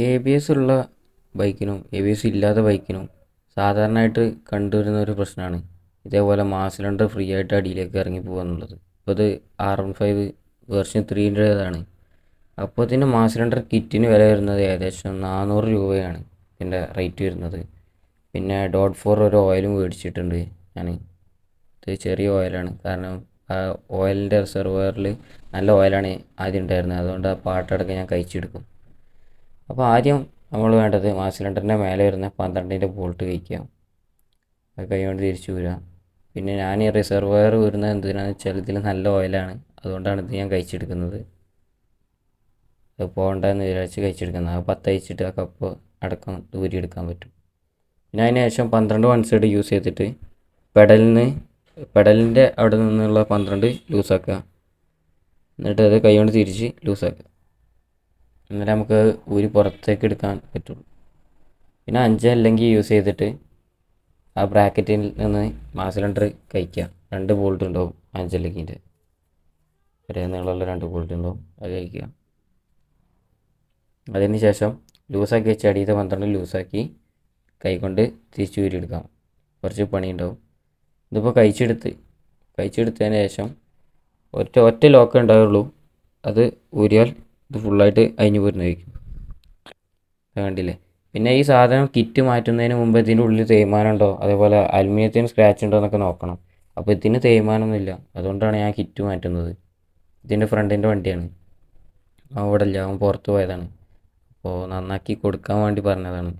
A B S ഉള്ള ബൈക്കിനും A B S ഇല്ലാത്ത ബൈക്കിനും സാധാരണയായിട്ട് കണ്ടുവരുന്ന ഒരു പ്രശ്നമാണ് ഇതേപോലെ മാസ് സിലിണ്ടർ ഫ്രീ ആയിട്ട് അടിയിലേക്ക് ഇറങ്ങി പോകുക എന്നുള്ളത്. ഇപ്പോൾ ഇത് R15 വേർഷൻ 3-ൻ്റേതാണ്. അപ്പോൾ ഇതിൻ്റെ മാസ് സിലിണ്ടർ കിറ്റിന് വില വരുന്നത് ഏകദേശം 400 രൂപയാണ് ഇതിൻ്റെ റേറ്റ് വരുന്നത്. പിന്നെ ഡോട്ട് ഫോർ ഒരു ഓയിലും മേടിച്ചിട്ടുണ്ട് ഞാൻ. ഇത് ചെറിയ ഓയിലാണ്, കാരണം ആ ഓയിലിൻ്റെ റിസർവറിൽ നല്ല ഓയിലാണ് ആദ്യം ഉണ്ടായിരുന്നത്. അതുകൊണ്ട് ആ പാട്ടടക്കം ഞാൻ കഴിച്ചെടുക്കും. അപ്പോൾ ആദ്യം നമ്മൾ വേണ്ടത് മാസ് സിലിണ്ടറിൻ്റെ മേലെ വരുന്ന 12-ൻ്റെ ബോൾട്ട് കഴിക്കുക. അത് കൈകൊണ്ട് തിരിച്ചു വരിക. പിന്നെ ഞാൻ ഈ റിസർവയർ വരുന്നത് എന്തിനാണെന്ന് വെച്ചാൽ ഇതിൽ നല്ല ഓയിലാണ്, അതുകൊണ്ടാണ് ഇത് ഞാൻ കഴിച്ചെടുക്കുന്നത്. അത് പോകണ്ടെന്ന് വിചാരിച്ച് കഴിച്ചെടുക്കുന്നത്. ആ 10 അയച്ചിട്ട് ആ കപ്പ് അടക്കം ഊരിയെടുക്കാൻ പറ്റും. പിന്നെ അതിന് ശേഷം 12 വൺ സൈഡ് യൂസ് ചെയ്തിട്ട് പെഡലിൻ്റെ അവിടെ നിന്നുള്ള 12 ലൂസാക്കുക. എന്നിട്ട് അത് കൈകൊണ്ട് തിരിച്ച് ലൂസാക്കുക. എന്നാലേ നമുക്ക് ഊരി പുറത്തേക്ക് എടുക്കാൻ പറ്റുള്ളൂ. പിന്നെ 5 അല്ലെങ്കിൽ യൂസ് ചെയ്തിട്ട് ആ ബ്രാക്കറ്റിൽ നിന്ന് മാസ് സിലിണ്ടർ കഴിക്കുക. 2 ബോൾട്ട് ഉണ്ടാവും 5 അല്ലെങ്കിൻ്റെ ഒരേ നീളമുള്ള 2 ബോൾട്ട് ഉണ്ടാവും, അത് കഴിക്കുക. അതിന് ശേഷം ലൂസാക്കി വെച്ച് അടിയത്തെ 12 ലൂസാക്കി കൈകൊണ്ട് തിരിച്ച് ഊരിയെടുക്കാം. കുറച്ച് പണിയുണ്ടാവും. ഇതിപ്പോൾ കഴിച്ചെടുത്തതിന് ശേഷം ഒറ്റ ലോക്ക് ഉണ്ടാവുള്ളൂ. അത് ഊരിയാൽ ഇത് ഫുള്ളായിട്ട് അഴിഞ്ഞു പോരുന്നതായിരിക്കും. കണ്ടില്ലേ? പിന്നെ ഈ സാധനം കിറ്റ് മാറ്റുന്നതിന് മുമ്പ് ഇതിൻ്റെ ഉള്ളിൽ തേയ്മാനം ഉണ്ടോ, അതേപോലെ അലുമിനിയത്തിന് സ്ക്രാച്ച് ഉണ്ടോ എന്നൊക്കെ നോക്കണം. അപ്പോൾ ഇതിന് തേയ്മാനമൊന്നുമില്ല, അതുകൊണ്ടാണ് ഞാൻ കിറ്റ് മാറ്റുന്നത്. ഇതിൻ്റെ ഫ്രണ്ടിൻ്റെ വണ്ടിയാണ്, അവിടെ ഇല്ല, അവൻ പുറത്ത് പോയതാണ്. അപ്പോൾ നന്നാക്കി കൊടുക്കാൻ വേണ്ടി പറഞ്ഞതാണ്.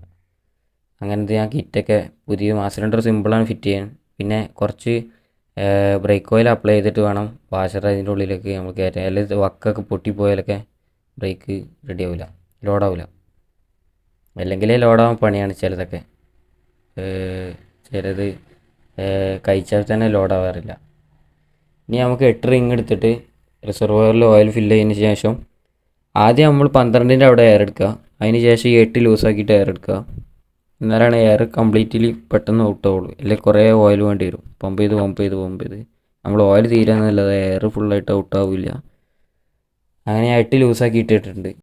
അങ്ങനത്തെ ഞാൻ കിറ്റൊക്കെ പുതിയ മാസ് സിലിണ്ടർ സിമ്പിളാണ് ഫിറ്റ് ചെയ്യാൻ. പിന്നെ കുറച്ച് ബ്രേക്ക് ഓയിൽ അപ്ലൈ ചെയ്തിട്ട് വേണം വാഷർ അതിൻ്റെ ഉള്ളിലേക്ക് നമ്മൾ കയറ്റാൻ. അല്ലെങ്കിൽ വക്കൊക്കെ പൊട്ടിപ്പോയാലൊക്കെ ബ്രേക്ക് റെഡി ആവില്ല, ലോഡാവില്ല. അല്ലെങ്കിൽ ലോഡാവാൻ പണിയാണ് ചിലതൊക്കെ. ചിലത് കഴിച്ചാൽ തന്നെ ലോഡാവാറില്ല. ഇനി നമുക്ക് 8 റിങ് എടുത്തിട്ട് റിസർവോയറിൽ ഓയിൽ ഫില്ല് ചെയ്തതിന് ശേഷം ആദ്യം നമ്മൾ 12-ൻ്റെ അവിടെ എയർ എടുക്കുക. അതിന് ശേഷം ഈ 8 ലൂസാക്കിയിട്ട് എയർ എടുക്കുക. എന്നാലാണ് എയർ കംപ്ലീറ്റ്ലി പെട്ടെന്ന് ഔട്ട് ആവുള്ളൂ. അല്ലെങ്കിൽ കുറേ ഓയിൽ വേണ്ടി വരും. പമ്പ് ചെയ്ത് നമ്മൾ ഓയിൽ തീരാന്നല്ലാതെ എയർ ഫുള്ളായിട്ട് ഔട്ട് ആവില്ല. അങ്ങനെ ഞാൻ 8 ലൂസാക്കി ഇട്ടിട്ടുണ്ട്.